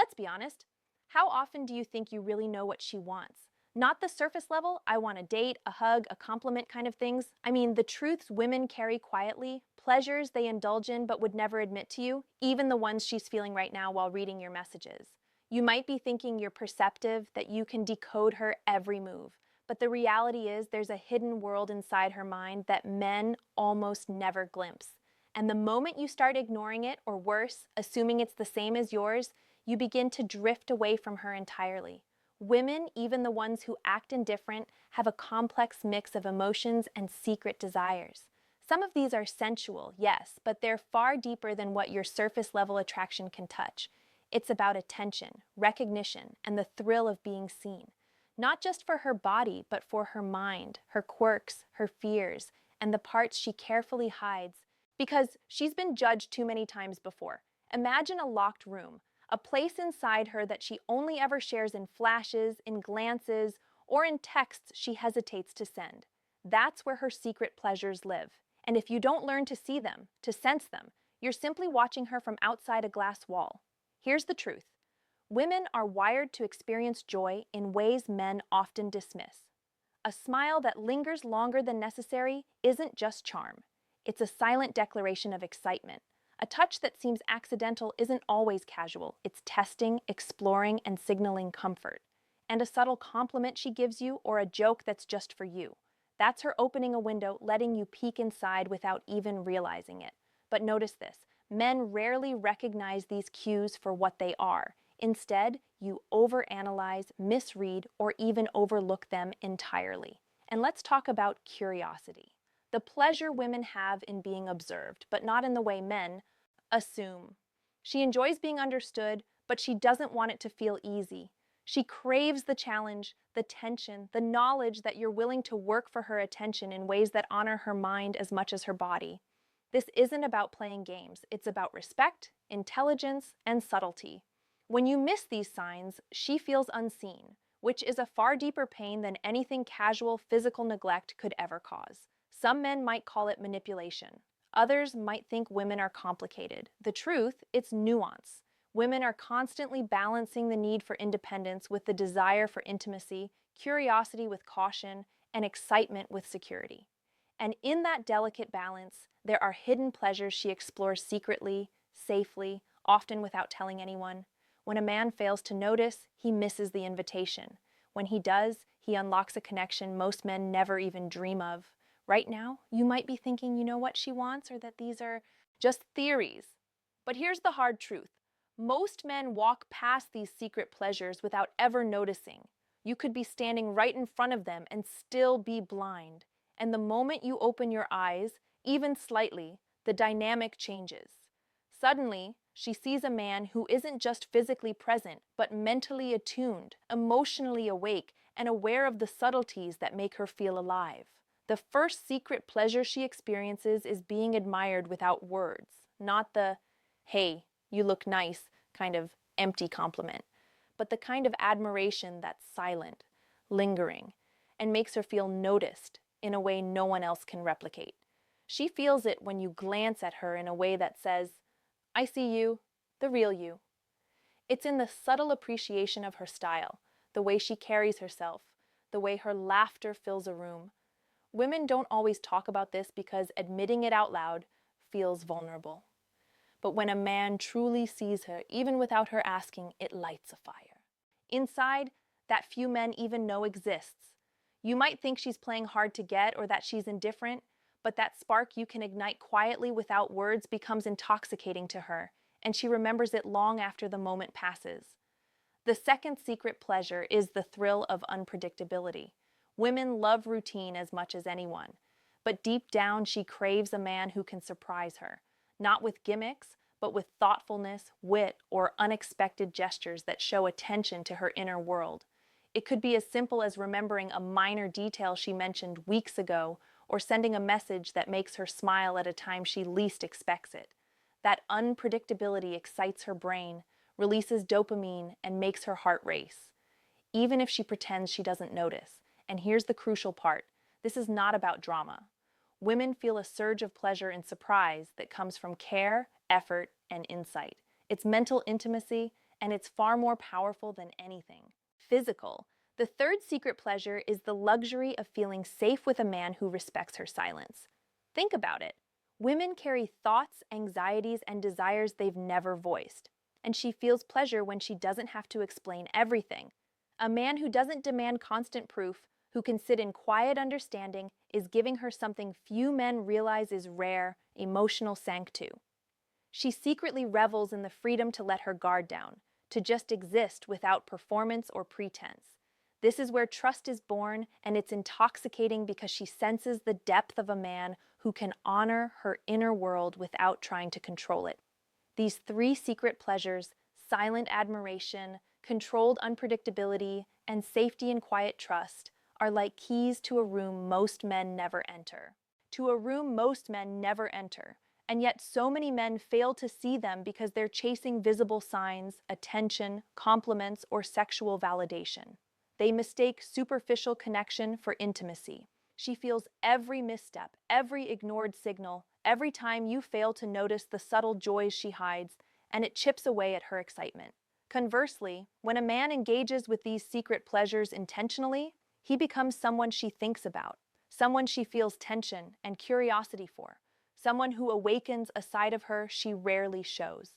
let's be honest. How often do you think you really know what she wants? Not the surface level, I want a date, a hug, a compliment kind of things. I mean, the truths women carry quietly, pleasures they indulge in but would never admit to you, even the ones she's feeling right now while reading your messages. You might be thinking you're perceptive, that you can decode her every move. But the reality is there's a hidden world inside her mind that men almost never glimpse. And the moment you start ignoring it, or worse, assuming it's the same as yours, you begin to drift away from her entirely. Women, even the ones who act indifferent, have a complex mix of emotions and secret desires. Some of these are sensual, yes, but they're far deeper than what your surface level attraction can touch. It's about attention, recognition, and the thrill of being seen. Not just for her body, but for her mind, her quirks, her fears, and the parts she carefully hides because she's been judged too many times before. Imagine a locked room, a place inside her that she only ever shares in flashes, in glances, or in texts she hesitates to send. That's where her secret pleasures live. And if you don't learn to see them, to sense them, you're simply watching her from outside a glass wall. Here's the truth. Women are wired to experience joy in ways men often dismiss. A smile that lingers longer than necessary isn't just charm. It's a silent declaration of excitement. A touch that seems accidental isn't always casual. It's testing, exploring, and signaling comfort. And a subtle compliment she gives you, or a joke that's just for you. That's her opening a window, letting you peek inside without even realizing it. But notice this, men rarely recognize these cues for what they are. Instead, you overanalyze, misread, or even overlook them entirely. And let's talk about curiosity. The pleasure women have in being observed, but not in the way men assume. She enjoys being understood, but she doesn't want it to feel easy. She craves the challenge, the tension, the knowledge that you're willing to work for her attention in ways that honor her mind as much as her body. This isn't about playing games. It's about respect, intelligence, and subtlety. When you miss these signs, she feels unseen, which is a far deeper pain than anything casual physical neglect could ever cause. Some men might call it manipulation. Others might think women are complicated. The truth, it's nuance. Women are constantly balancing the need for independence with the desire for intimacy, curiosity with caution, and excitement with security. And in that delicate balance, there are hidden pleasures she explores secretly, safely, often without telling anyone. When a man fails to notice, he misses the invitation. When he does, he unlocks a connection most men never even dream of. Right now, you might be thinking you know what she wants or that these are just theories. But here's the hard truth. Most men walk past these secret pleasures without ever noticing. You could be standing right in front of them and still be blind. And the moment you open your eyes, even slightly, the dynamic changes. Suddenly, she sees a man who isn't just physically present, but mentally attuned, emotionally awake, and aware of the subtleties that make her feel alive. The first secret pleasure she experiences is being admired without words, not the, hey, you look nice, kind of empty compliment, but the kind of admiration that's silent, lingering, and makes her feel noticed in a way no one else can replicate. She feels it when you glance at her in a way that says, I see you, the real you. It's in the subtle appreciation of her style, the way she carries herself, the way her laughter fills a room. Women don't always talk about this because admitting it out loud feels vulnerable. But when a man truly sees her, even without her asking, it lights a fire. Inside, that few men even know exists. You might think she's playing hard to get or that she's indifferent, but that spark you can ignite quietly without words becomes intoxicating to her, and she remembers it long after the moment passes. The second secret pleasure is the thrill of unpredictability. Women love routine as much as anyone, but deep down she craves a man who can surprise her, not with gimmicks, but with thoughtfulness, wit, or unexpected gestures that show attention to her inner world. It could be as simple as remembering a minor detail she mentioned weeks ago, or sending a message that makes her smile at a time she least expects it. That unpredictability excites her brain, releases dopamine, and makes her heart race, even if she pretends she doesn't notice. And here's the crucial part. This is not about drama. Women feel a surge of pleasure and surprise that comes from care, effort, and insight. It's mental intimacy, and it's far more powerful than anything. Physical. The third secret pleasure is the luxury of feeling safe with a man who respects her silence. Think about it. Women carry thoughts, anxieties, and desires they've never voiced, and she feels pleasure when she doesn't have to explain everything. A man who doesn't demand constant proof, who can sit in quiet understanding, is giving her something few men realize is rare, emotional sanctity. She secretly revels in the freedom to let her guard down, to just exist without performance or pretense. This is where trust is born, and it's intoxicating because she senses the depth of a man who can honor her inner world without trying to control it. These three secret pleasures, silent admiration, controlled unpredictability, and safety and quiet trust, are like keys to a room most men never enter. To a room most men never enter, and yet so many men fail to see them because they're chasing visible signs, attention, compliments, or sexual validation. They mistake superficial connection for intimacy. She feels every misstep, every ignored signal, every time you fail to notice the subtle joys she hides, and it chips away at her excitement. Conversely, when a man engages with these secret pleasures intentionally, he becomes someone she thinks about, someone she feels tension and curiosity for, someone who awakens a side of her she rarely shows.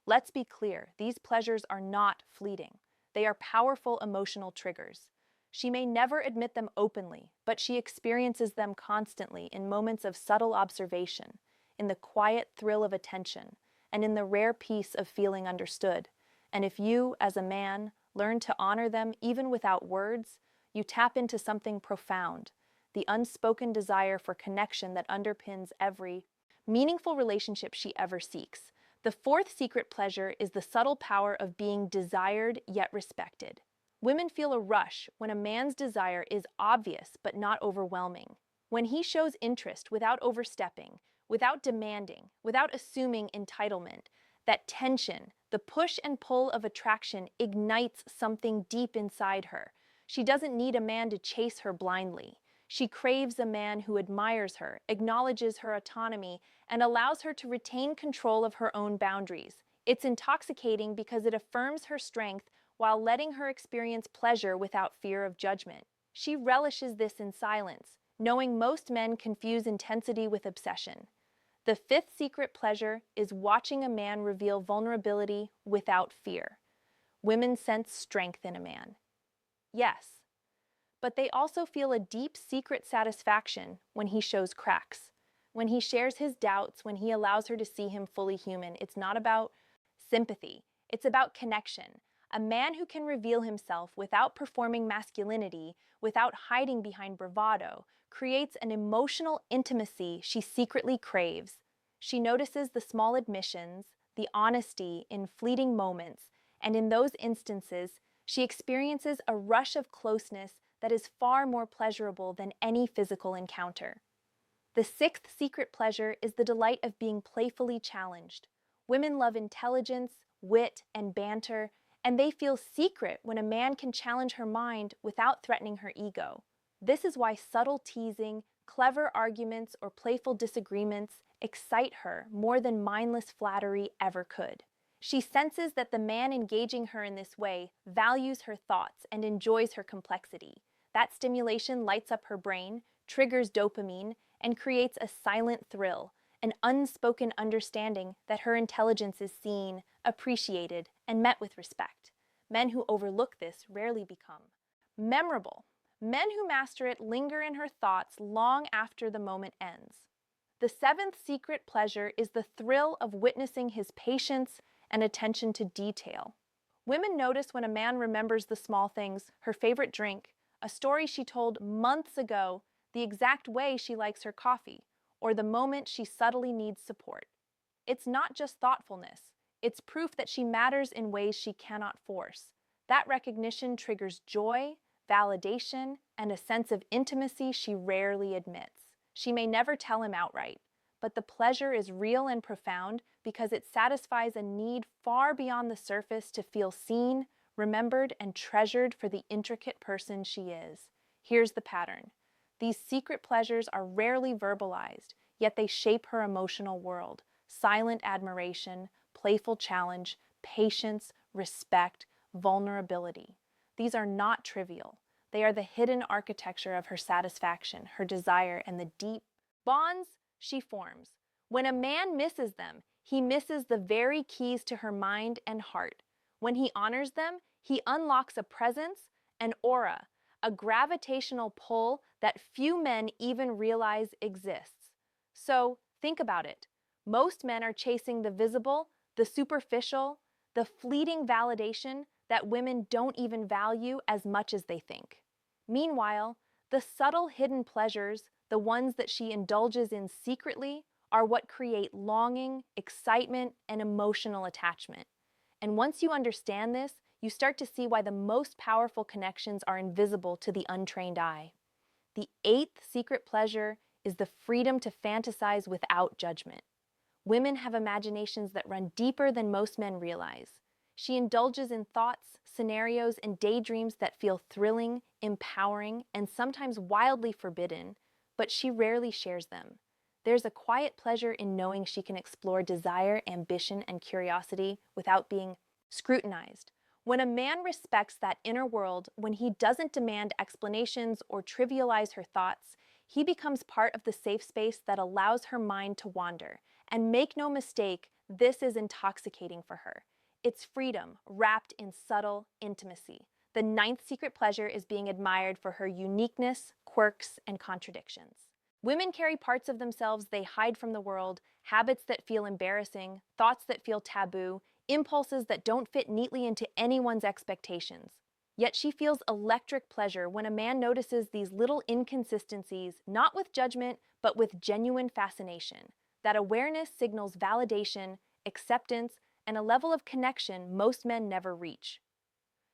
Let's be clear, these pleasures are not fleeting. They are powerful emotional triggers. She may never admit them openly, but she experiences them constantly in moments of subtle observation, in the quiet thrill of attention, and in the rare peace of feeling understood. And if you, as a man, learn to honor them even without words, you tap into something profound, the unspoken desire for connection that underpins every meaningful relationship she ever seeks. The fourth secret pleasure is the subtle power of being desired yet respected. Women feel a rush when a man's desire is obvious but not overwhelming. When he shows interest without overstepping, without demanding, without assuming entitlement, that tension, the push and pull of attraction ignites something deep inside her. She doesn't need a man to chase her blindly. She craves a man who admires her, acknowledges her autonomy, and allows her to retain control of her own boundaries. It's intoxicating because it affirms her strength while letting her experience pleasure without fear of judgment. She relishes this in silence, knowing most men confuse intensity with obsession. The fifth secret pleasure is watching a man reveal vulnerability without fear. Women sense strength in a man. Yes, but they also feel a deep secret satisfaction when he shows cracks, when he shares his doubts, when he allows her to see him fully human. It's not about sympathy, it's about connection. A man who can reveal himself without performing masculinity, without hiding behind bravado, creates an emotional intimacy she secretly craves. She notices the small admissions, the honesty in fleeting moments, and in those instances, she experiences a rush of closeness that is far more pleasurable than any physical encounter. The sixth secret pleasure is the delight of being playfully challenged. Women love intelligence, wit, and banter, and they feel secret when a man can challenge her mind without threatening her ego. This is why subtle teasing, clever arguments, or playful disagreements excite her more than mindless flattery ever could. She senses that the man engaging her in this way values her thoughts and enjoys her complexity. That stimulation lights up her brain, triggers dopamine, and creates a silent thrill, an unspoken understanding that her intelligence is seen, appreciated, and met with respect. Men who overlook this rarely become memorable. Men who master it linger in her thoughts long after the moment ends. The seventh secret pleasure is the thrill of witnessing his patience and attention to detail. Women notice when a man remembers the small things, her favorite drink, a story she told months ago, the exact way she likes her coffee, or the moment she subtly needs support. It's not just thoughtfulness, it's proof that she matters in ways she cannot force. That recognition triggers joy, validation, and a sense of intimacy she rarely admits. She may never tell him outright, but the pleasure is real and profound because it satisfies a need far beyond the surface to feel seen, remembered, and treasured for the intricate person she is. Here's the pattern. These secret pleasures are rarely verbalized, yet they shape her emotional world. Silent admiration, playful challenge, patience, respect, vulnerability. These are not trivial. They are the hidden architecture of her satisfaction, her desire, and the deep bonds she forms. When a man misses them, he misses the very keys to her mind and heart. When he honors them, he unlocks a presence, an aura, a gravitational pull that few men even realize exists. So, think about it. Most men are chasing the visible, the superficial, the fleeting validation that women don't even value as much as they think. Meanwhile, the subtle hidden pleasures, the ones that she indulges in secretly, are what create longing, excitement, and emotional attachment. And once you understand this, you start to see why the most powerful connections are invisible to the untrained eye. The eighth secret pleasure is the freedom to fantasize without judgment. Women have imaginations that run deeper than most men realize. She indulges in thoughts, scenarios, and daydreams that feel thrilling, empowering, and sometimes wildly forbidden, but she rarely shares them. There's a quiet pleasure in knowing she can explore desire, ambition, and curiosity without being scrutinized. When a man respects that inner world, when he doesn't demand explanations or trivialize her thoughts, he becomes part of the safe space that allows her mind to wander. And make no mistake, this is intoxicating for her. It's freedom wrapped in subtle intimacy. The ninth secret pleasure is being admired for her uniqueness, quirks, and contradictions. Women carry parts of themselves they hide from the world, habits that feel embarrassing, thoughts that feel taboo, impulses that don't fit neatly into anyone's expectations. Yet she feels electric pleasure when a man notices these little inconsistencies, not with judgment, but with genuine fascination. That awareness signals validation, acceptance, and a level of connection most men never reach.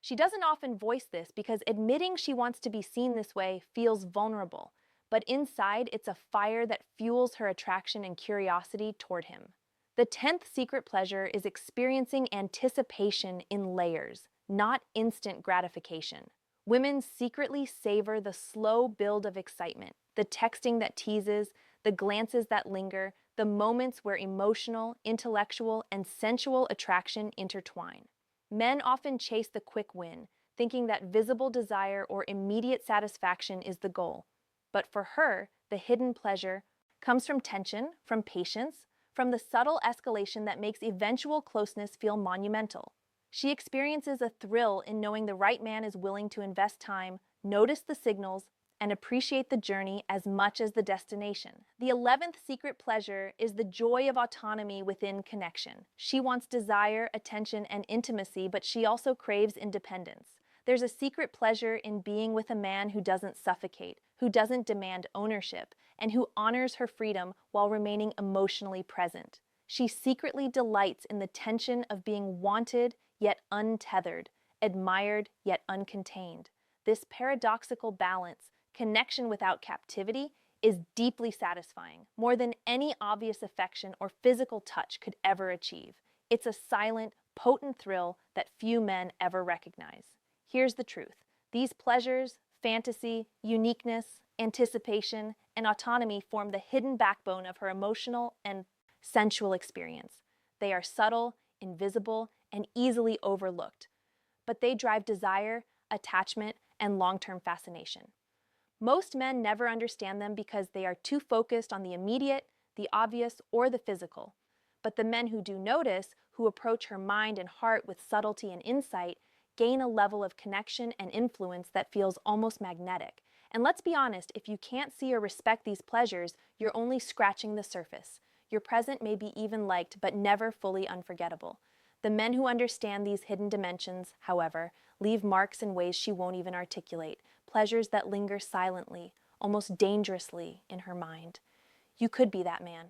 She doesn't often voice this because admitting she wants to be seen this way feels vulnerable, but inside it's a fire that fuels her attraction and curiosity toward him. The 10th secret pleasure is experiencing anticipation in layers, not instant gratification. Women secretly savor the slow build of excitement, the texting that teases, the glances that linger, the moments where emotional, intellectual, and sensual attraction intertwine. Men often chase the quick win, thinking that visible desire or immediate satisfaction is the goal. But for her, the hidden pleasure comes from tension, from patience, from the subtle escalation that makes eventual closeness feel monumental. She experiences a thrill in knowing the right man is willing to invest time, notice the signals, and appreciate the journey as much as the destination. The 11th secret pleasure is the joy of autonomy within connection. She wants desire, attention, and intimacy, but she also craves independence. There's a secret pleasure in being with a man who doesn't suffocate, who doesn't demand ownership, and who honors her freedom while remaining emotionally present. She secretly delights in the tension of being wanted yet untethered, admired yet uncontained. This paradoxical balance, connection without captivity, is deeply satisfying, more than any obvious affection or physical touch could ever achieve. It's a silent, potent thrill that few men ever recognize. Here's the truth. These pleasures, fantasy, uniqueness, anticipation, and autonomy form the hidden backbone of her emotional and sensual experience. They are subtle, invisible, and easily overlooked, but they drive desire, attachment, and long-term fascination. Most men never understand them because they are too focused on the immediate, the obvious, or the physical. But the men who do notice, who approach her mind and heart with subtlety and insight, gain a level of connection and influence that feels almost magnetic. And let's be honest, if you can't see or respect these pleasures, you're only scratching the surface. Your present may be even liked, but never fully unforgettable. The men who understand these hidden dimensions, however, leave marks in ways she won't even articulate, pleasures that linger silently, almost dangerously, in her mind. You could be that man.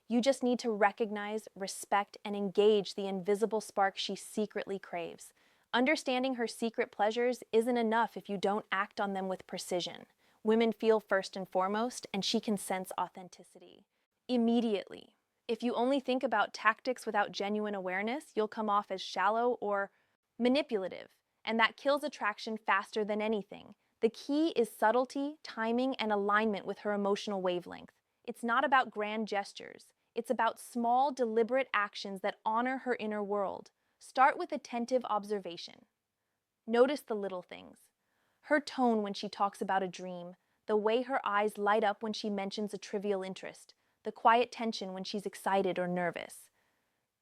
You just need to recognize, respect, and engage the invisible spark she secretly craves. Understanding her secret pleasures isn't enough if you don't act on them with precision. Women feel first and foremost, and she can sense authenticity immediately. If you only think about tactics without genuine awareness, you'll come off as shallow or manipulative, and that kills attraction faster than anything. The key is subtlety, timing, and alignment with her emotional wavelength. It's not about grand gestures. It's about small, deliberate actions that honor her inner world. Start with attentive observation. Notice the little things. Her tone when she talks about a dream, the way her eyes light up when she mentions a trivial interest, the quiet tension when she's excited or nervous.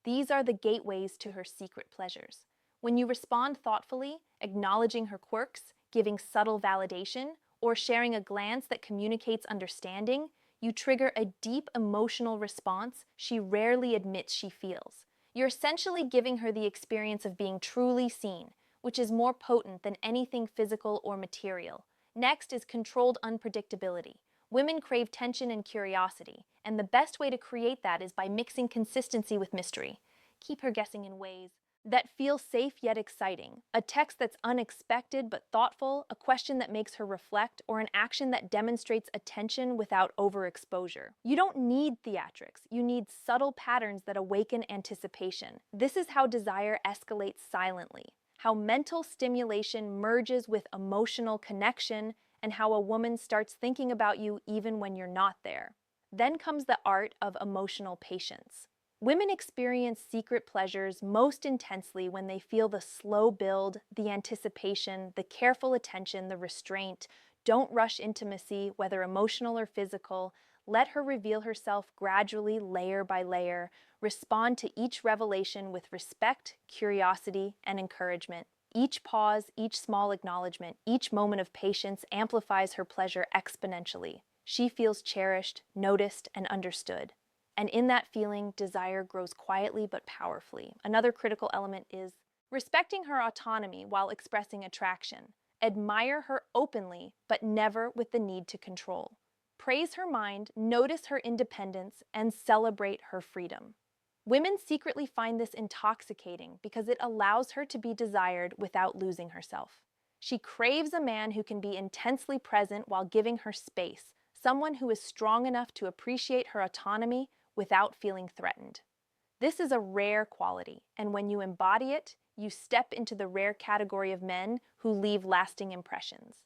These are the gateways to her secret pleasures. When you respond thoughtfully, acknowledging her quirks, giving subtle validation, or sharing a glance that communicates understanding, you trigger a deep emotional response she rarely admits she feels. You're essentially giving her the experience of being truly seen, which is more potent than anything physical or material. Next is controlled unpredictability. Women crave tension and curiosity, and the best way to create that is by mixing consistency with mystery. Keep her guessing in ways that feel safe yet exciting. A text that's unexpected but thoughtful, a question that makes her reflect, or an action that demonstrates attention without overexposure. You don't need theatrics, you need subtle patterns that awaken anticipation. This is how desire escalates silently, how mental stimulation merges with emotional connection, and how a woman starts thinking about you even when you're not there. Then comes the art of emotional patience. Women experience secret pleasures most intensely when they feel the slow build, the anticipation, the careful attention, the restraint. Don't rush intimacy, whether emotional or physical. Let her reveal herself gradually, layer by layer. Respond to each revelation with respect, curiosity, and encouragement. Each pause, each small acknowledgement, each moment of patience amplifies her pleasure exponentially. She feels cherished, noticed, and understood. And in that feeling, desire grows quietly but powerfully. Another critical element is respecting her autonomy while expressing attraction. Admire her openly, but never with the need to control. Praise her mind, notice her independence, and celebrate her freedom. Women secretly find this intoxicating because it allows her to be desired without losing herself. She craves a man who can be intensely present while giving her space, someone who is strong enough to appreciate her autonomy without feeling threatened. This is a rare quality, and when you embody it, you step into the rare category of men who leave lasting impressions.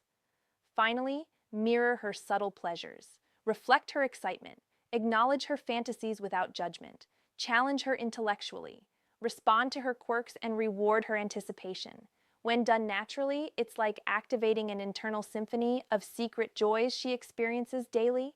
Finally, mirror her subtle pleasures. Reflect her excitement. Acknowledge her fantasies without judgment. Challenge her intellectually. Respond to her quirks and reward her anticipation. When done naturally, it's like activating an internal symphony of secret joys she experiences daily.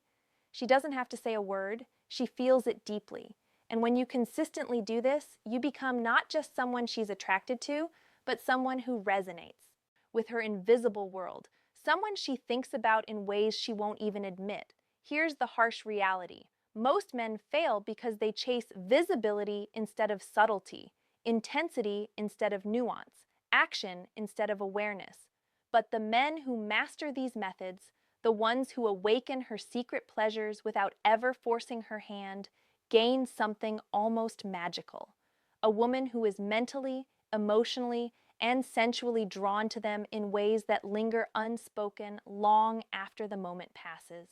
She doesn't have to say a word, she feels it deeply. And when you consistently do this, you become not just someone she's attracted to, but someone who resonates with her invisible world, someone she thinks about in ways she won't even admit. Here's the harsh reality. Most men fail because they chase visibility instead of subtlety, intensity instead of nuance, action instead of awareness. But the men who master these methods, the ones who awaken her secret pleasures without ever forcing her hand, gain something almost magical. A woman who is mentally, emotionally, and sensually drawn to them in ways that linger unspoken long after the moment passes.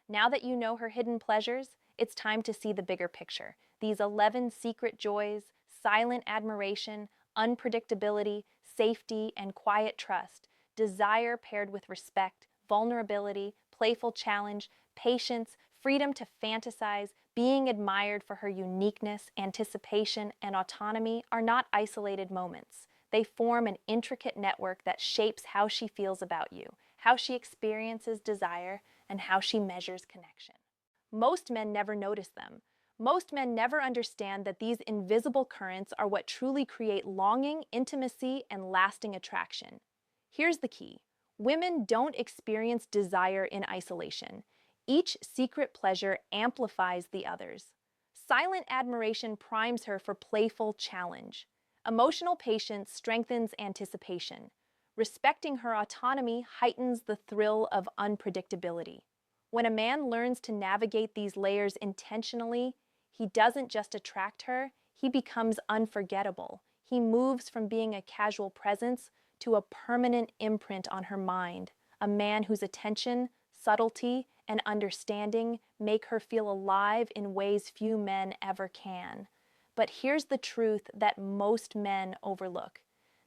Now that you know her hidden pleasures, it's time to see the bigger picture. These 11 secret joys, silent admiration, unpredictability, safety, and quiet trust, desire paired with respect, vulnerability, playful challenge, patience, freedom to fantasize, being admired for her uniqueness, anticipation, and autonomy are not isolated moments. They form an intricate network that shapes how she feels about you, how she experiences desire, and how she measures connection. Most men never notice them. Most men never understand that these invisible currents are what truly create longing, intimacy, and lasting attraction. Here's the key. Women don't experience desire in isolation. Each secret pleasure amplifies the others. Silent admiration primes her for playful challenge. Emotional patience strengthens anticipation. Respecting her autonomy heightens the thrill of unpredictability. When a man learns to navigate these layers intentionally, he doesn't just attract her, he becomes unforgettable. He moves from being a casual presence to a permanent imprint on her mind, a man whose attention, subtlety, and understanding make her feel alive in ways few men ever can. But here's the truth that most men overlook.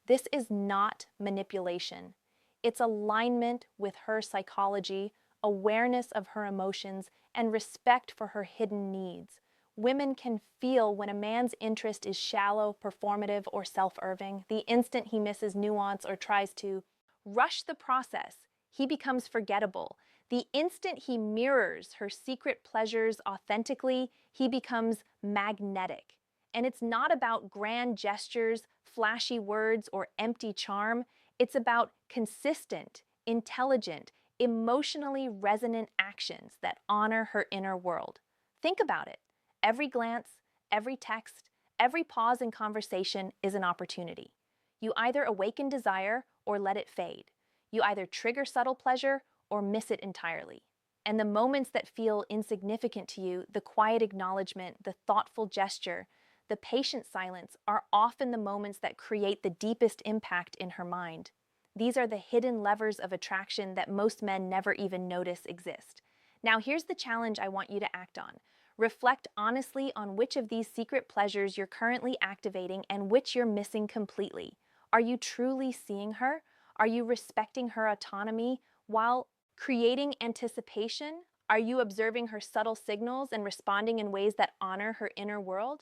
This is not manipulation. It's alignment with her psychology, awareness of her emotions, and respect for her hidden needs. Women can feel when a man's interest is shallow, performative, or self-serving. The instant he misses nuance or tries to rush the process, he becomes forgettable. The instant he mirrors her secret pleasures authentically, he becomes magnetic. And it's not about grand gestures, flashy words, or empty charm. It's about consistent, intelligent, emotionally resonant actions that honor her inner world. Think about it. Every glance, every text, every pause in conversation is an opportunity. You either awaken desire or let it fade. You either trigger subtle pleasure or miss it entirely. And the moments that feel insignificant to you, the quiet acknowledgement, the thoughtful gesture, the patient silence, are often the moments that create the deepest impact in her mind. These are the hidden levers of attraction that most men never even notice exist. Now, here's the challenge I want you to act on. Reflect honestly on which of these secret pleasures you're currently activating and which you're missing completely. Are you truly seeing her? Are you respecting her autonomy while creating anticipation? Are you observing her subtle signals and responding in ways that honor her inner world?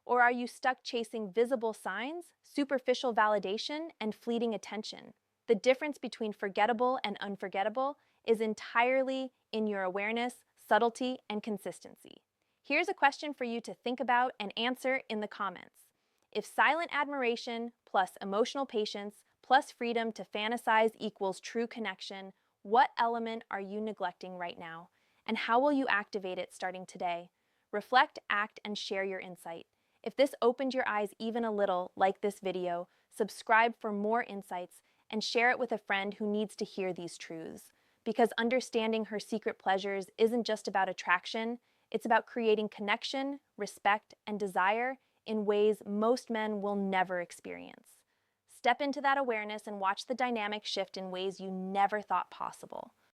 Or are you stuck chasing visible signs, superficial validation, and fleeting attention? The difference between forgettable and unforgettable is entirely in your awareness, subtlety, and consistency. Here's a question for you to think about and answer in the comments. If silent admiration plus emotional patience plus freedom to fantasize equals true connection, what element are you neglecting right now? And how will you activate it starting today? Reflect, act, and share your insight. If this opened your eyes even a little, like this video, subscribe for more insights and share it with a friend who needs to hear these truths. Because understanding her secret pleasures isn't just about attraction, it's about creating connection, respect, and desire in ways most men will never experience. Step into that awareness and watch the dynamic shift in ways you never thought possible.